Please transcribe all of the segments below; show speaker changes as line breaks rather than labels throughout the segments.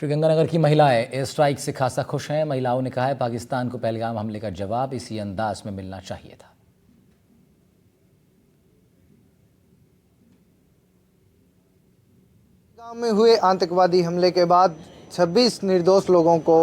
श्रीगंगानगर की महिलाएं air strike से खासा खुश हैं। महिलाओं ने कहा है पाकिस्तान को पहलगाम हमले का जवाब इसी अंदाज में मिलना चाहिए था।
गांव में हुए आतंकवादी हमले के बाद 26 निर्दोष लोगों को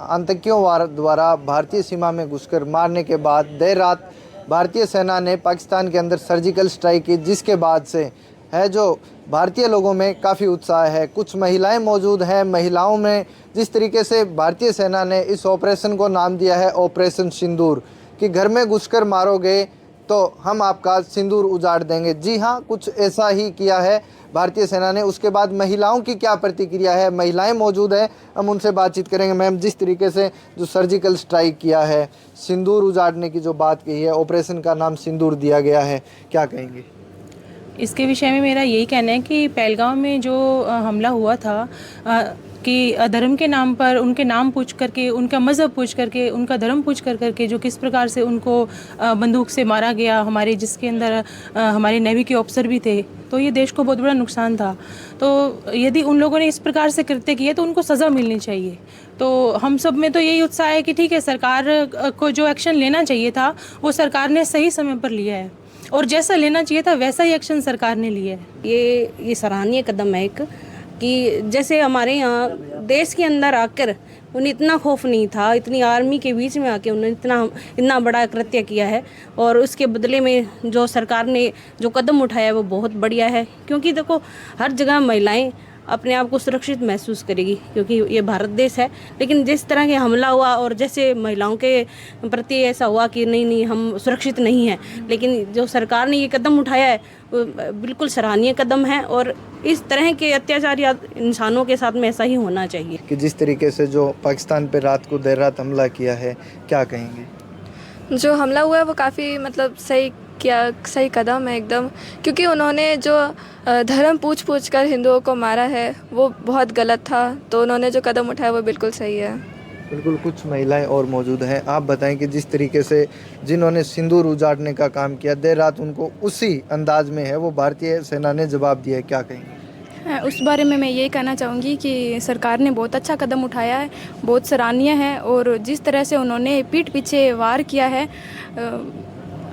आतंकियों द्वारा भारतीय सीमा में घुसकर मारने के बाद देर रात भारतीय सेना ने पाकिस्तान के अंदर सर्जिकल स्ट्राइक की, जिसके बाद से है जो भारतीय लोगों में काफ़ी उत्साह है। कुछ महिलाएं मौजूद हैं। महिलाओं में जिस तरीके से भारतीय सेना ने इस ऑपरेशन को नाम दिया है ऑपरेशन सिंदूर, कि घर में घुसकर मारोगे तो हम आपका सिंदूर उजाड़ देंगे। जी हाँ, कुछ ऐसा ही किया है भारतीय सेना ने। उसके बाद महिलाओं की क्या प्रतिक्रिया है, महिलाएं मौजूद हैं, हम उनसे बातचीत करेंगे। मैम, जिस तरीके से जो सर्जिकल स्ट्राइक किया है, सिंदूर उजाड़ने की जो बात कही है, ऑपरेशन का नाम सिंदूर दिया गया है, क्या कहेंगे?
इसके विषय में मेरा यही कहना है कि पहलगाम में जो हमला हुआ था कि धर्म के नाम पर उनके नाम पूछ करके, उनका मज़हब पूछ करके, उनका धर्म पूछ करके जो किस प्रकार से उनको बंदूक से मारा गया, हमारे जिसके अंदर हमारे नेवी के ऑफिसर भी थे, तो ये देश को बहुत बड़ा नुकसान था। तो यदि उन लोगों ने इस प्रकार से कृत्य किए तो उनको सज़ा मिलनी चाहिए। तो हम सब में तो यही उत्साह है कि ठीक है, सरकार को जो एक्शन लेना चाहिए था वो सरकार ने सही समय पर लिया है और जैसा लेना चाहिए था वैसा ही एक्शन सरकार ने लिया है।
ये सराहनीय कदम है एक, कि जैसे हमारे यहाँ देश के अंदर आकर उन्हें इतना खौफ नहीं था, इतनी आर्मी के बीच में आके उन्होंने इतना बड़ा कृत्य किया है, और उसके बदले में जो सरकार ने जो कदम उठाया है वो बहुत बढ़िया है। क्योंकि देखो, हर जगह महिलाएं अपने आप को सुरक्षित महसूस करेगी, क्योंकि ये भारत देश है। लेकिन जिस तरह के हमला हुआ और जैसे महिलाओं के प्रति ऐसा हुआ कि नहीं हम सुरक्षित नहीं हैं, लेकिन जो सरकार ने ये कदम उठाया है वो बिल्कुल सराहनीय कदम है, और इस तरह के अत्याचार या इंसानों के साथ में ऐसा ही होना चाहिए।
कि जिस तरीके से जो पाकिस्तान पर रात को देर रात हमला किया है, क्या कहेंगे?
जो हमला हुआ है वो काफ़ी सही कदम है एकदम, क्योंकि उन्होंने जो धर्म पूछ कर हिंदुओं को मारा है वो बहुत गलत था। तो उन्होंने जो कदम उठाया वो बिल्कुल सही है।
बिल्कुल। कुछ महिलाएं और मौजूद हैं, आप बताएं कि जिस तरीके से जिन्होंने सिंदूर उजाड़ने का काम किया, देर रात उनको उसी अंदाज में है वो भारतीय सेना ने जवाब दिया है, क्या कहेंगे?
उस बारे में मैं ये कहना चाहूँगी कि सरकार ने बहुत अच्छा कदम उठाया है, बहुत सराहनीय है। और जिस तरह से उन्होंने पीठ पीछे वार किया है,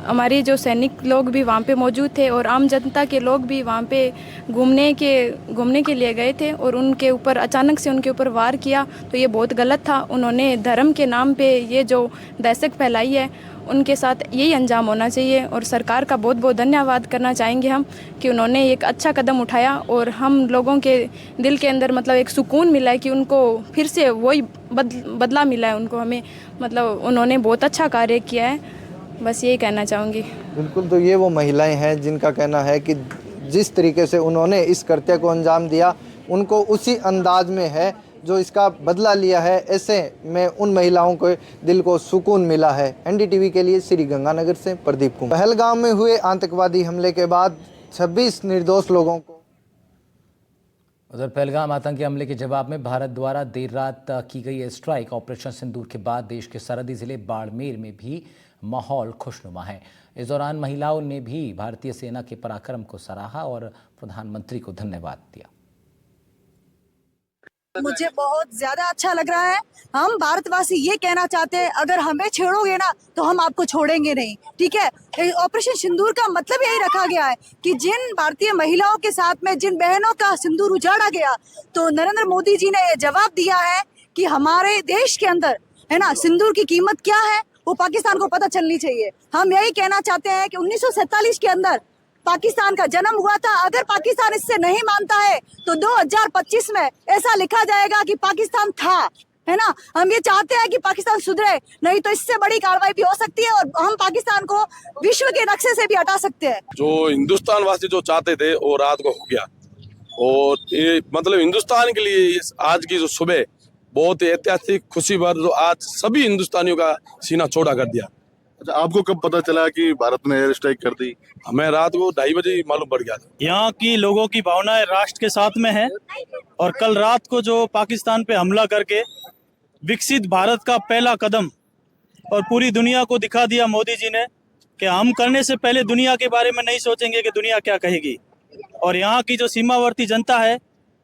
हमारे जो सैनिक लोग भी वहाँ पे मौजूद थे और आम जनता के लोग भी वहाँ पे घूमने के लिए गए थे, और उनके ऊपर अचानक से उनके ऊपर वार किया, तो ये बहुत गलत था। उन्होंने धर्म के नाम पे ये जो दहशत फैलाई है, उनके साथ यही अंजाम होना चाहिए। और सरकार का बहुत बहुत धन्यवाद करना चाहेंगे हम कि उन्होंने एक अच्छा कदम उठाया, और हम लोगों के दिल के अंदर मतलब एक सुकून मिला है कि उनको फिर से वही बदला मिला है उनको, हमें मतलब उन्होंने बहुत अच्छा कार्य किया है, बस यही कहना चाहूँगी।
बिल्कुल। तो ये वो महिलाएं हैं जिनका कहना है कि जिस तरीके से उन्होंने इस कृत्य को अंजाम दिया, उनको उसी अंदाज में है जो इसका बदला लिया है। ऐसे में उन महिलाओं को दिल को सुकून मिला है। एनडीटीवी के लिए श्रीगंगानगर से प्रदीप कुमार। पहलगाम में हुए आतंकवादी हमले के बाद 26 निर्दोष लोगों को।
उधर पहलगाम आतंकी हमले के जवाब में भारत द्वारा देर रात की गई एयर स्ट्राइक ऑपरेशन सिंदूर के बाद देश के सरहदी जिले बाड़मेर में भी माहौल खुशनुमा है। इस दौरान महिलाओं ने भी भारतीय सेना के पराक्रम को सराहा और प्रधानमंत्री को धन्यवाद दिया।
मुझे बहुत ज्यादा अच्छा लग रहा है। हम भारतवासी ये कहना चाहते हैं, अगर हमें छेड़ोगे ना तो हम आपको छोड़ेंगे नहीं, ठीक है। ऑपरेशन सिंदूर का मतलब यही रखा गया है कि जिन भारतीय महिलाओं के साथ में जिन बहनों का सिंदूर उजाड़ा गया, तो नरेंद्र मोदी जी ने ये जवाब दिया है कि हमारे देश के अंदर है ना सिंदूर की कीमत क्या है वो पाकिस्तान को पता चलनी चाहिए। हम यही कहना चाहते हैं कि 1947 के अंदर पाकिस्तान का जन्म हुआ था। अगर पाकिस्तान इससे नहीं मानता है तो 2025 में ऐसा लिखा जाएगा कि पाकिस्तान था, है ना। हम ये चाहते हैं कि पाकिस्तान सुधरे, नहीं तो इससे बड़ी कार्रवाई भी हो सकती है और हम पाकिस्तान को विश्व के नक्शे से भी हटा सकते हैं।
जो हिंदुस्तान वासी जो चाहते थे वो रात को हो गया, और ये मतलब हिंदुस्तान के लिए आज की जो सुबह बहुत ऐतिहासिक खुशी भर, जो आज सभी हिंदुस्तानियों का सीना चौड़ा कर दिया।
अच्छा, आपको कब पता चला कि भारत ने एयर स्ट्राइक कर दी?
हमें रात को 2:30 बजे मालूम पड़ गया था।
यहाँ की लोगों की भावनाएं राष्ट्र के साथ में है, और कल रात को जो पाकिस्तान पे हमला करके विकसित भारत का पहला कदम और पूरी दुनिया को दिखा दिया मोदी जी ने कि हम करने से पहले दुनिया के बारे में नहीं सोचेंगे कि दुनिया क्या कहेगी। और यहाँ की जो सीमावर्ती जनता है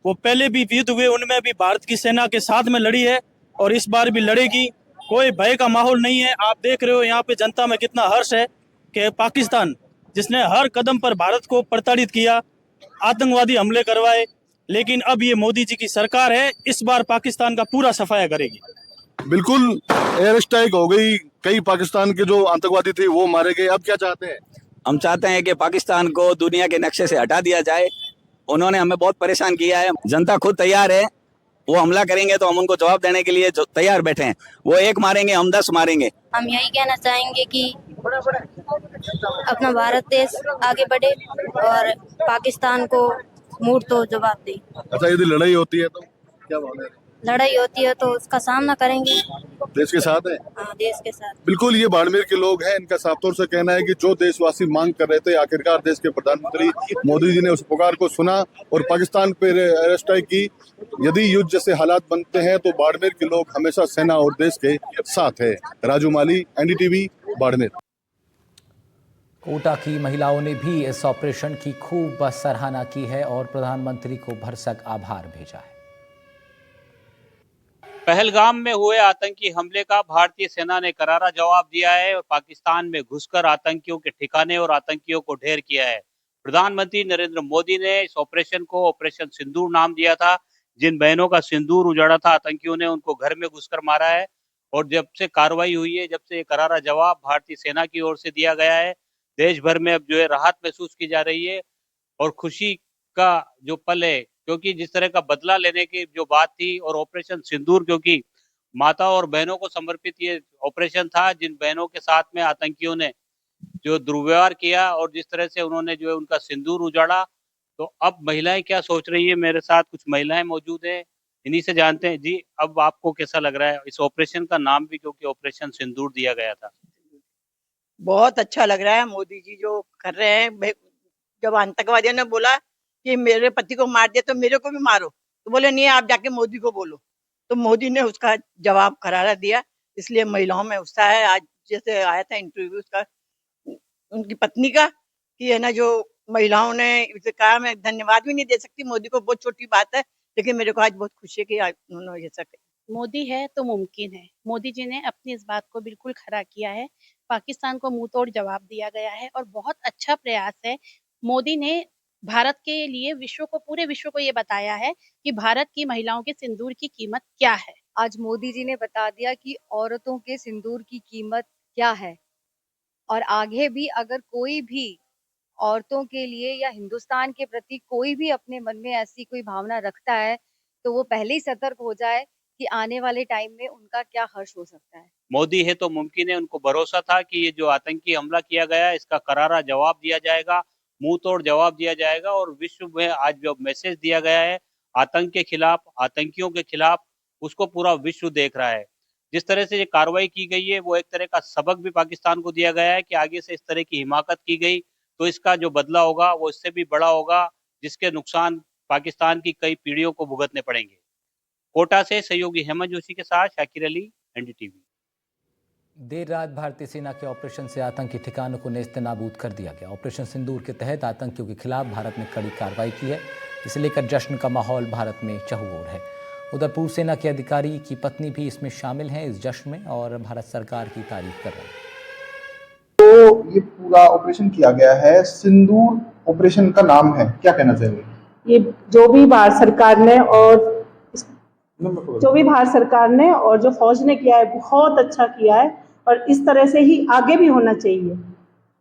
वो पहले भी युद्ध हुए, उनमें भी भारत की सेना के साथ में लड़ी है और इस बार भी लड़ेगी। कोई भय का माहौल नहीं है। आप देख रहे हो यहाँ पे जनता में कितना हर्ष है कि पाकिस्तान जिसने हर कदम पर भारत को प्रताड़ित किया, आतंकवादी हमले करवाए, लेकिन अब ये मोदी जी की सरकार है, इस बार पाकिस्तान का पूरा सफाया करेगी।
बिल्कुल एयर स्ट्राइक हो गई, कई पाकिस्तान के जो आतंकवादी थे वो मारे गए। अब क्या चाहते हैं?
हम चाहते हैं कि पाकिस्तान को दुनिया के नक्शे से हटा दिया जाए। उन्होंने हमें बहुत परेशान किया है। जनता खुद तैयार है, वो हमला करेंगे तो हम उनको जवाब देने के लिए तैयार बैठे हैं। वो एक मारेंगे, हम 10 मारेंगे।
हम यही कहना चाहेंगे कि अपना भारत देश आगे बढ़े और पाकिस्तान को मुंह तोड़ जवाब दे।
अच्छा, यदि लड़ाई होती है तो क्या भावना है?
लड़ाई होती है तो उसका सामना करेंगे।
देश के साथ है?
हाँ, देश के साथ।
बिल्कुल, ये बाड़मेर के लोग हैं। इनका साफ तौर से कहना है कि जो देशवासी मांग कर रहे थे, आखिरकार देश के प्रधानमंत्री मोदी जी ने उस पुकार को सुना और पाकिस्तान पर एयर स्ट्राइक की। यदि युद्ध जैसे हालात बनते हैं तो बाड़मेर के लोग हमेशा सेना और देश के साथ है। राजू माली, NDTV, बाड़मेर।
कोटा की महिलाओं ने भी इस ऑपरेशन की खूब सराहना की है और प्रधानमंत्री को भरसक आभार भेजा है।
पहलगाम में हुए आतंकी हमले का भारतीय सेना ने करारा जवाब दिया है और पाकिस्तान में घुसकर आतंकियों के ठिकाने और आतंकियों को ढेर किया है। प्रधानमंत्री नरेंद्र मोदी ने इस ऑपरेशन को ऑपरेशन सिंदूर नाम दिया था। जिन बहनों का सिंदूर उजाड़ा था आतंकियों ने, उनको घर में घुसकर मारा है। और जब से कार्रवाई हुई है, जब से ये करारा जवाब भारतीय सेना की ओर से दिया गया है, देश भर में अब जो है राहत महसूस की जा रही है और खुशी का जो पल है, क्योंकि जिस तरह का बदला लेने की जो बात थी और ऑपरेशन सिंदूर, क्योंकि माता और बहनों को समर्पित ये ऑपरेशन था, जिन बहनों के साथ में आतंकियों ने जो दुर्व्यवहार किया और जिस तरह से उन्होंने जो है उनका सिंदूर उजाड़ा। तो अब महिलाएं क्या सोच रही है, मेरे साथ कुछ महिलाएं मौजूद हैं, इन्हीं से जानते हैं। जी, अब आपको कैसा लग रहा है? इस ऑपरेशन का नाम भी क्योंकि ऑपरेशन सिंदूर दिया गया था।
बहुत अच्छा लग रहा है। मोदी जी जो कर रहे हैं, जब आतंकवादियों ने बोला कि मेरे पति को मार दिया तो मेरे को भी मारो, तो बोले नहीं, आप जाके मोदी को बोलो। तो मोदी ने उसका जवाब करारा दिया। इसलिए महिलाओं में उत्साह है। आज जैसे आया था इंटरव्यू उसका, उनकी पत्नी का, कि है ना, जो महिलाओं ने उसे कहा, मैं धन्यवाद भी नहीं दे सकती मोदी को, बहुत छोटी बात है, लेकिन मेरे को आज बहुत खुशी है कि आज उन्होंने ऐसा किया।
मोदी है तो मुमकिन है। मोदी जी ने अपनी इस बात को बिल्कुल खरा किया है। पाकिस्तान को मुंह तोड़ जवाब दिया गया है और बहुत अच्छा प्रयास है। मोदी ने भारत के लिए पूरे विश्व को ये बताया है कि भारत की महिलाओं के सिंदूर की कीमत क्या है।
आज मोदी जी ने बता दिया कि औरतों के सिंदूर की कीमत क्या है। और आगे भी अगर कोई भी औरतों के लिए या हिंदुस्तान के प्रति कोई भी अपने मन में ऐसी कोई भावना रखता है, तो वो पहले ही सतर्क हो जाए कि आने वाले टाइम में उनका क्या हर्ष हो सकता है।
मोदी है तो मुमकिन है। उनको भरोसा था कि ये जो आतंकी हमला किया गया, इसका करारा जवाब दिया जाएगा, मुंह तोड़ जवाब दिया जाएगा। और विश्व में आज जो मैसेज दिया गया है आतंक के खिलाफ, आतंकियों के खिलाफ, उसको पूरा विश्व देख रहा है। जिस तरह से ये कार्रवाई की गई है, वो एक तरह का सबक भी पाकिस्तान को दिया गया है कि आगे से इस तरह की हिमाकत की गई तो इसका जो बदला होगा वो इससे भी बड़ा होगा, जिसके नुकसान पाकिस्तान की कई पीढ़ियों को भुगतने पड़ेंगे। कोटा से सहयोगी हेमंत जोशी के साथ शाकिर अली, NDTV।
देर रात भारतीय सेना के ऑपरेशन से आतंकी ठिकानों को नेस्तनाबूद कर दिया गया। ऑपरेशन सिंदूर के तहत आतंकियों के खिलाफ भारत ने कड़ी कार्रवाई की है। इसे लेकर जश्न का माहौल भारत में चहुओर है। उधर पूर्व सेना के अधिकारी की पत्नी भी इसमें शामिल हैं इस जश्न में और भारत सरकार की तारीफ कर रहे हैं।
तो ये पूरा ऑपरेशन किया गया है, सिंदूर ऑपरेशन का नाम है, क्या कहना चाहिए?
ये जो भी भारत सरकार ने और जो फौज ने किया है, बहुत अच्छा किया है और इस तरह से ही आगे भी होना चाहिए।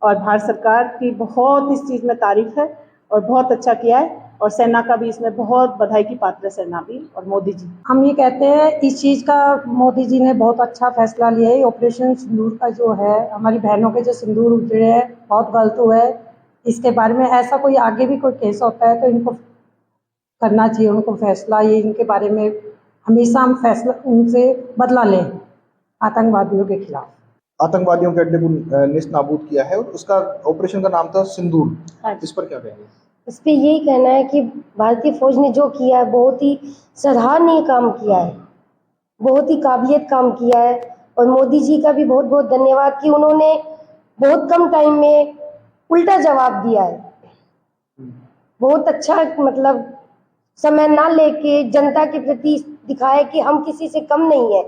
और भारत सरकार की बहुत इस चीज़ में तारीफ है और बहुत अच्छा किया है और सेना का भी इसमें बहुत बधाई की पात्र है, सेना भी और मोदी जी।
हम ये कहते हैं इस चीज़ का मोदी जी ने बहुत अच्छा फैसला लिया है। ऑपरेशन सिंदूर का जो है, हमारी बहनों के जो सिंदूर उजड़े हैं, बहुत गलत हुआ है। इसके बारे में ऐसा कोई आगे भी कोई केस होता है तो इनको करना चाहिए, उनको फैसला, ये इनके बारे में हमेशा हम फैसला उनसे बदला लें आतंकवादियों के खिलाफ।
आतंकवादियों के अड्डे को नेस्त नाबूद किया है और उसका ऑपरेशन का नाम था सिंदूर। इस पर क्या कहेंगे?
इस पर यही कहना है कि भारतीय फौज ने जो किया है बहुत ही सराहनीय काम किया है, बहुत ही काबिलियत काम किया है। और मोदी जी का भी बहुत बहुत धन्यवाद कि उन्होंने बहुत कम टाइम में उल्टा जवाब दिया है। बहुत अच्छा मतलब समय ना लेके जनता के प्रति दिखाए कि हम किसी से कम नहीं है।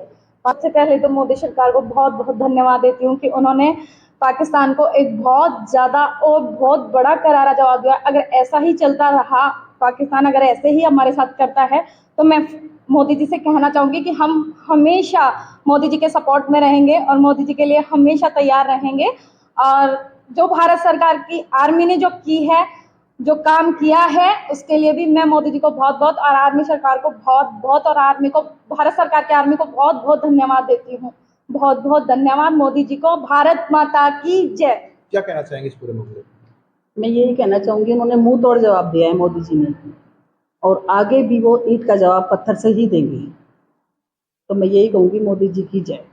सबसे पहले तो मोदी सरकार को बहुत बहुत धन्यवाद देती हूँ कि उन्होंने पाकिस्तान को एक बहुत ज़्यादा और बहुत बड़ा करारा जवाब दिया। अगर ऐसा ही चलता रहा, पाकिस्तान अगर ऐसे ही हमारे साथ करता है, तो मैं मोदी जी से कहना चाहूँगी कि हम हमेशा मोदी जी के सपोर्ट में रहेंगे और मोदी जी के लिए हमेशा तैयार रहेंगे। और जो भारत सरकार की आर्मी ने जो की है, जो काम किया है, उसके लिए भी मैं मोदी जी को बहुत बहुत और आर्मी सरकार को बहुत बहुत और आर्मी को, भारत सरकार के आर्मी को बहुत बहुत धन्यवाद देती हूँ। बहुत बहुत धन्यवाद मोदी जी को। भारत माता की जय।
क्या कहना चाहेंगे इस पूरे मुद्दे पे?
मैं यही कहना चाहूँगी, उन्होंने मुंह तोड़ जवाब दिया है मोदी जी ने, और आगे भी वो ईंट का जवाब पत्थर से ही देंगे। तो मैं यही कहूँगी, मोदी जी की जय।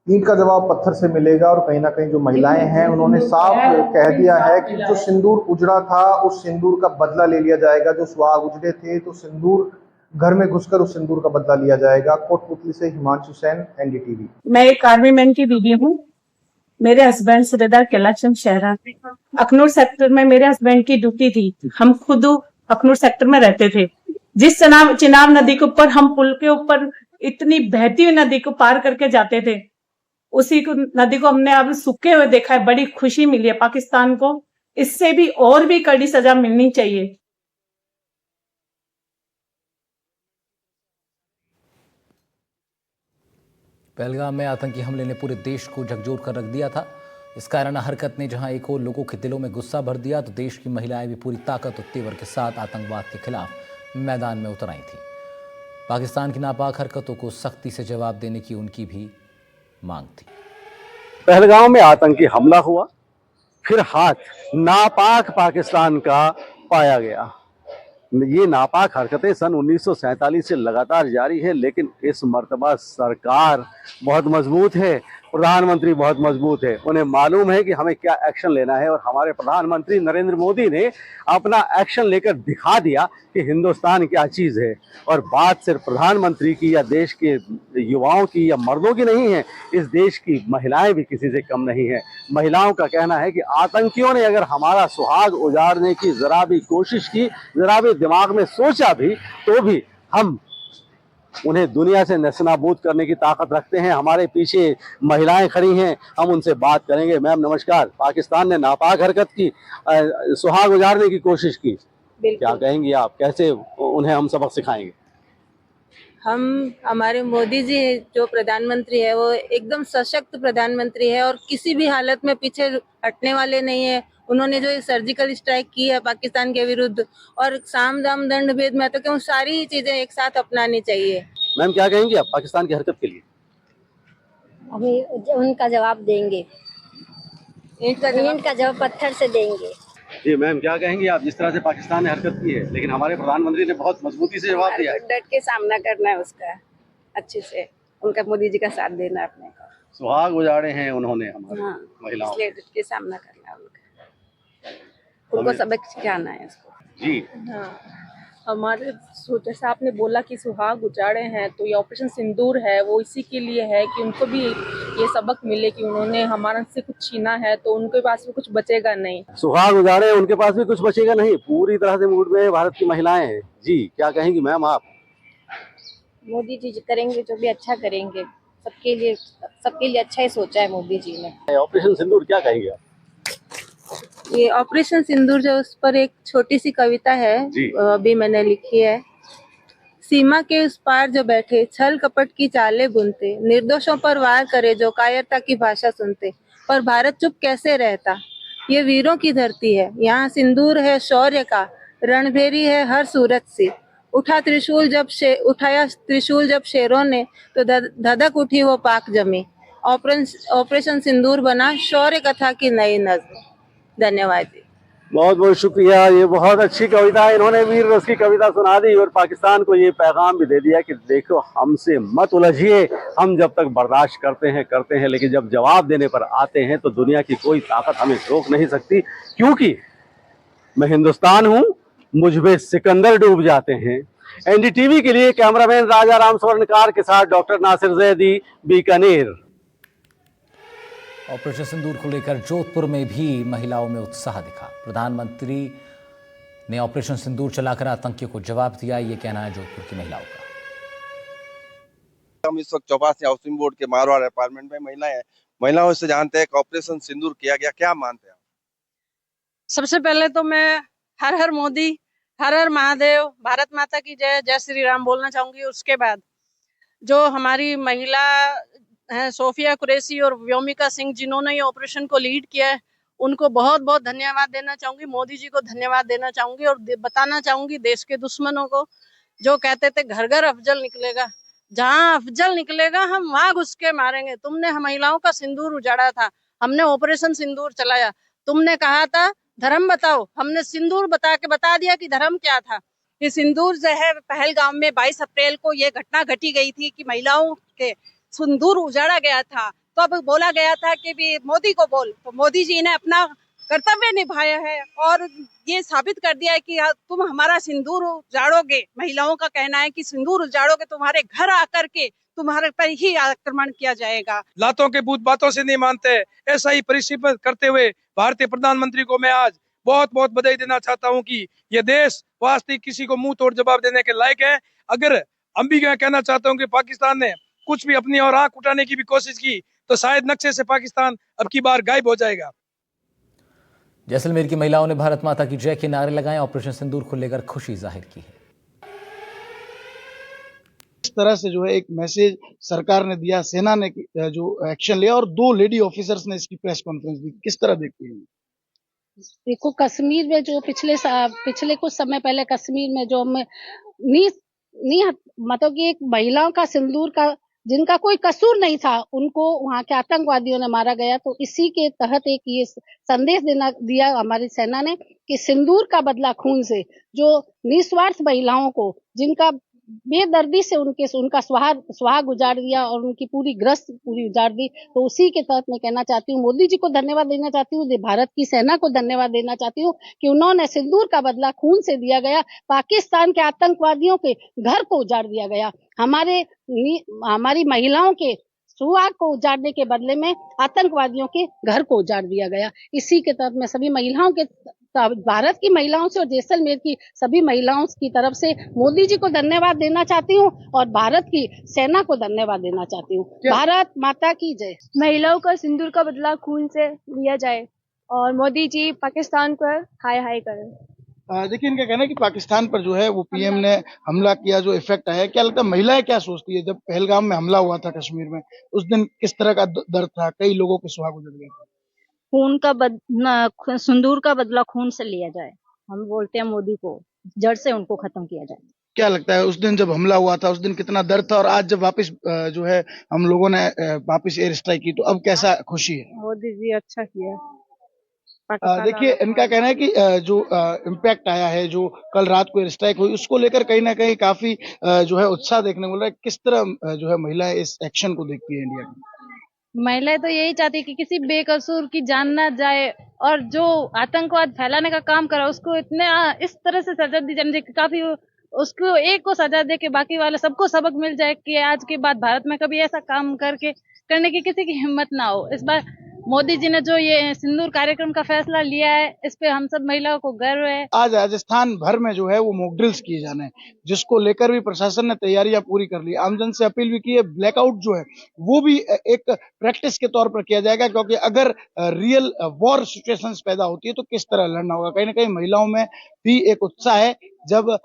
ईंट का जवाब पत्थर से मिलेगा। और कहीं ना कहीं जो महिलाएं हैं उन्होंने साफ कह दिया है कि जो सिंदूर उजड़ा था उस सिंदूर का बदला ले लिया जाएगा। जो सुहाग उजड़े थे तो सिंदूर घर में घुसकर उस सिंदूर का बदला लिया जाएगा। कोटपुतली से हिमांशु सेन, एनडीटीवी।
मैं एक आर्मी मैन की बीवी हूँ। मेरे हस्बैंड सूबेदार कैलाशचंद शहरा, अखनूर सेक्टर में मेरे हस्बैंड की ड्यूटी थी। हम खुद अखनूर सेक्टर में रहते थे। जिस चिनाब नदी के ऊपर हम पुल के ऊपर इतनी बहती हुई नदी को पार करके जाते थे, उसी नदी को हमने अब सूखे हुए देखा है। बड़ी खुशी मिली है पाकिस्तान को। इससे भी और भी कड़ी सजा मिलनी चाहिए।
पहलगाम में आतंकी हमले ने पूरे देश को झकझोर कर रख दिया था। इस कारण हरकत ने जहां एक और लोगों के दिलों में गुस्सा भर दिया, तो देश की महिलाएं भी पूरी ताकत और तेवर के साथ आतंकवाद के खिलाफ मैदान में उतर आई थी। पाकिस्तान की नापाक हरकतों को सख्ती से जवाब देने की उनकी भी मांग थी।
पहलगाम में आतंकी हमला हुआ, फिर हाथ नापाक पाकिस्तान का पाया गया। ये नापाक हरकतें सन 1947 से लगातार जारी है, लेकिन इस मर्तबा सरकार बहुत मजबूत है, प्रधानमंत्री बहुत मजबूत है। उन्हें मालूम है कि हमें क्या एक्शन लेना है, और हमारे प्रधानमंत्री नरेंद्र मोदी ने अपना एक्शन लेकर दिखा दिया कि हिंदुस्तान क्या चीज़ है। और बात सिर्फ प्रधानमंत्री की या देश के युवाओं की या मर्दों की नहीं है, इस देश की महिलाएं भी किसी से कम नहीं है। महिलाओं का कहना है कि आतंकियों ने अगर हमारा सुहाग उजाड़ने की जरा भी कोशिश की, जरा भी दिमाग में सोचा भी, तो भी हम उन्हें दुनिया से नेस्तनाबूद करने की ताकत रखते हैं। हमारे पीछे महिलाएं खड़ी हैं, हम उनसे बात करेंगे। मैम नमस्कार। पाकिस्तान ने नापाक हरकत की, सुहाग उजाड़ने की कोशिश की, क्या कहेंगी आप? कैसे उन्हें हम सबक सिखाएंगे?
हमारे मोदी जी जो प्रधानमंत्री है वो एकदम सशक्त प्रधानमंत्री है और किसी भी हालत में पीछे हटने वाले नहीं है। उन्होंने जो सर्जिकल स्ट्राइक की है पाकिस्तान के विरुद्ध, और साम दाम दंड भेद, मैं तो कहूँ सारी चीजें एक साथ अपनानी चाहिए।
मैम क्या कहेंगी आप पाकिस्तान की हरकत के लिए?
हमें उनका जवाब देंगे, ईंट का जवाब पत्थर से देंगे।
जी मैम क्या कहेंगी आप? जिस तरह से पाकिस्तान ने हरकत की है, लेकिन हमारे प्रधानमंत्री ने बहुत मजबूती से जवाब दिया है।
डट के सामना करना है उसका, अच्छे से उनका, मोदी जी का साथ देना है अपने को।
सुहाग उजाड़े हैं उन्होंने हमारे महिलाओं,
इसलिए डट के सामना करना है उनको सबक सिखाना है उसको।
जी
हमारे जैसे आपने बोला कि सुहाग उजाड़े हैं, तो ये ऑपरेशन सिंदूर है वो इसी के लिए है कि उनको भी ये सबक मिले कि उन्होंने हमारे से कुछ छीना है तो उनके पास भी कुछ बचेगा नहीं।
सुहाग उजाड़े, उनके पास भी कुछ बचेगा नहीं। पूरी तरह से मूड में भारत की महिलाएं हैं। जी क्या कहेंगी मैम आप?
मोदी जी करेंगे जो भी अच्छा करेंगे, सबके लिए अच्छा ही सोचा है मोदी जी ने।
ऑपरेशन सिंदूर क्या कहेंगे आप?
ये ऑपरेशन सिंदूर जो, उस पर एक छोटी सी कविता है, अभी मैंने लिखी है। सीमा के उस पार जो बैठे छल कपट की चालें बुनते, निर्दोषों पर वार करे जो कायरता की भाषा सुनते, पर भारत चुप कैसे रहता। ये वीरों की धरती है, यहाँ सिंदूर है शौर्य का, रणभेरी है हर सूरत से। उठाया त्रिशूल जब शेरों ने, तो धधक उठी वो पाक जमी। ऑपरेशन सिंदूर बना शौर्य कथा की नई नज़्म। धन्यवाद जी।
बहुत बहुत शुक्रिया। ये बहुत अच्छी कविता है, इन्होंने वीर रस की कविता सुना दी और पाकिस्तान को ये पैगाम भी दे दिया कि देखो हमसे मत उलझिए, हम जब तक बर्दाश्त करते हैं, लेकिन जब जवाब देने पर आते हैं तो दुनिया की कोई ताकत हमें रोक नहीं सकती, क्योंकि मैं हिंदुस्तान हूँ, मुझ में सिकंदर डूब जाते हैं। एनडीटीवी के लिए कैमरामैन राजा राम स्वर्णकार के साथ डॉक्टर नासिर जैदी, बीकानेर।
ऑपरेशन सिंदूर को लेकर जोधपुर में भी महिलाओं में उत्साह दिखा। प्रधानमंत्री ने ऑपरेशन सिंदूर चलाकर आतंकियों को जवाब दिया। ये कहना है जोधपुर की महिलाओं का।
हम इस वक्त चौपासी हाउसिंग बोर्ड के मारवाड़ अपार्टमेंट में महिलाओं से जानते हैं कि ऑपरेशन सिंदूर किया गया, क्या मानते हैं?
सबसे पहले तो मैं हर हर मोदी, हर हर महादेव, भारत माता की जय, जय श्री राम बोलना चाहूंगी। उसके बाद जो हमारी महिला हैं सोफिया कुरैशी और व्योमिका सिंह, जिन्होंने ये ऑपरेशन को लीड किया है, उनको बहुत बहुत धन्यवाद देना चाहूंगी। मोदी जी को धन्यवाद देना चाहूंगी और बताना चाहूंगी देश के दुश्मनों को, जो कहते थे घर घर अफजल निकलेगा, जहां अफजल निकलेगा हम वहां घुस के मारेंगे। तुमने महिलाओं का सिंदूर उजाड़ा था, हमने ऑपरेशन सिंदूर चलाया। तुमने कहा था धर्म बताओ, हमने सिंदूर बता दिया कि धर्म क्या था। ये सिंदूर जो है पहलगाम में 22 अप्रैल को ये घटना घटी गई थी कि महिलाओं के सिंदूर उजाड़ा गया था। तो अब बोला गया था कि भी मोदी को बोल, तो मोदी जी ने अपना कर्तव्य निभाया है और ये साबित कर दिया है कि तुम हमारा सिंदूर उजाड़ोगे। महिलाओं का कहना है कि सिंदूर उजाड़ोगे तुम्हारे घर आकर के तुम्हारे पर ही आक्रमण किया जाएगा।
लातों के भूत बातों से नहीं मानते, ऐसा ही परिक्षेप करते हुए भारतीय प्रधानमंत्री को मैं आज बहुत बहुत बधाई देना चाहता हूं कि ये देश वास्तविक किसी को मुंह तोड़ जवाब देने के लायक है। अगर हम भी कहना चाहता हूं कि पाकिस्तान ने कुछ भी अपनी और आंख उठाने की भी कोशिश की तो शायद नक्शे से पाकिस्तान अब की बार गायब हो जाएगा।
जैसलमेर की महिलाओं ने भारत माता की जय के नारे लगाए। ऑपरेशन सिंदूर को लेकर खुशी जाहिर की है।
इस तरह से जो है एक मैसेज सरकार ने दिया, सेना ने जो एक्शन लिया और 2 लेडी ऑफिसर्स ने इसकी प्रेस कॉन्फ्रेंस दी, किस तरह देखती हैं?
देखो, कश्मीर में जो पिछले कुछ समय पहले कश्मीर में जो मतलब कि एक महिलाओं का सिंदूर का जिनका कोई कसूर नहीं था, उनको वहां के आतंकवादियों ने मारा गया। तो इसी के तहत एक ये संदेश दिया हमारी सेना ने कि सिंदूर का बदला खून से, जो निस्वार्थ महिलाओं को जिनका बेदर्दी से उनका सुहाग उजाड़ दिया और उनकी पूरी ग्रस्त पूरी उजाड़ दी। तो उसी के तहत मैं कहना चाहती हूँ, मोदी जी को धन्यवाद देना चाहती हूँ, भारत की सेना को धन्यवाद देना चाहती हूँ कि उन्होंने सिंदूर का बदला खून से दिया गया। पाकिस्तान के आतंकवादियों के घर को उजाड़ दिया गया, हमारी महिलाओं के सुहाग को उजाड़ने के बदले में आतंकवादियों के घर को उजाड़ दिया गया। इसी के तहत मैं सभी महिलाओं के, भारत की महिलाओं से और जैसलमेर की सभी महिलाओं की तरफ से मोदी जी को धन्यवाद देना चाहती हूँ और भारत की सेना को धन्यवाद देना चाहती हूँ। भारत माता की जय।
महिलाओं का सिंदूर का बदला खून से लिया जाए और मोदी जी पाकिस्तान पर हाय हाय करें।
देखिए, इनका कहना है कि पाकिस्तान पर जो है वो पीएम ने हमला किया, जो इफेक्ट आया, क्या लगता है महिलाएं क्या सोचती है? जब पहलगाम में हमला हुआ था कश्मीर में, उस दिन किस तरह का दर्द था, कई लोगों के सुहाग उजड़ गए थे।
सिंदूर का बदला खून से लिया जाए। हम बोलते हैं मोदी को जड़ से उनको खत्म किया जाए।
क्या लगता है उस दिन जब हमला हुआ था उस दिन कितना दर्द था और आज जब वापस जो है हम लोगों ने वापस एयर स्ट्राइक की, तो अब कैसा खुशी है?
मोदी जी अच्छा किया।
देखिए, इनका कहना है कि जो इम्पैक्ट आया है, जो कल रात को एयर स्ट्राइक हुई, उसको लेकर कहीं ना कहीं काफी जो है उत्साह देखने को मिल रहा है। किस तरह जो है महिलाएं इस एक्शन को देखती है इंडिया की?
महिलाएं तो यही चाहती है कि किसी बेकसूर की जान ना जाए और जो आतंकवाद फैलाने का काम करा उसको इस तरह से सजा दी जाए कि काफी उसको एक को सजा दे के बाकी वाले सबको सबक मिल जाए कि आज के बाद भारत में कभी ऐसा काम करने की किसी की हिम्मत ना हो। इस बार मोदी जी ने जो ये सिंदूर कार्यक्रम का फैसला लिया है, इस पे हम सब महिलाओं को गर्व है।
आज राजस्थान भर में जो है वो मॉक ड्रिल्स किए जाने हैं, जिसको लेकर भी प्रशासन ने तैयारियां पूरी कर ली। आमजन से अपील भी की है, ब्लैकआउट जो है वो भी एक प्रैक्टिस के तौर पर किया जाएगा, क्योंकि अगर रियल वॉर सिचुएशंस पैदा होती है तो किस तरह लड़ना होगा। कहीं ना कहीं महिलाओं में भी एक उत्साह है जब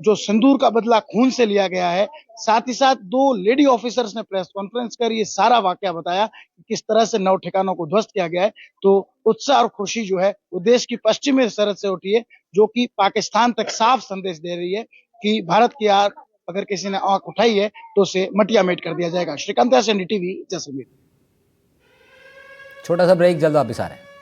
जो सिंदूर का बदला खून से लिया गया है। साथ ही साथ 2 लेडी ऑफिसर्स ने प्रेस कॉन्फ्रेंस कर ये सारा वाकया बताया कि किस तरह से 9 ठिकानों को ध्वस्त किया गया है। तो उत्साह और खुशी जो है वो देश की पश्चिमी सरहद से उठी है, जो कि पाकिस्तान तक साफ संदेश दे रही है कि भारत की अगर किसी ने आंख उठाई है तो उसे मटिया मेट कर दिया जाएगा। श्रीकांत, NDTV, जैसलमेर।
छोटा सा ब्रेक, जल्द वापस आ रहे हैं।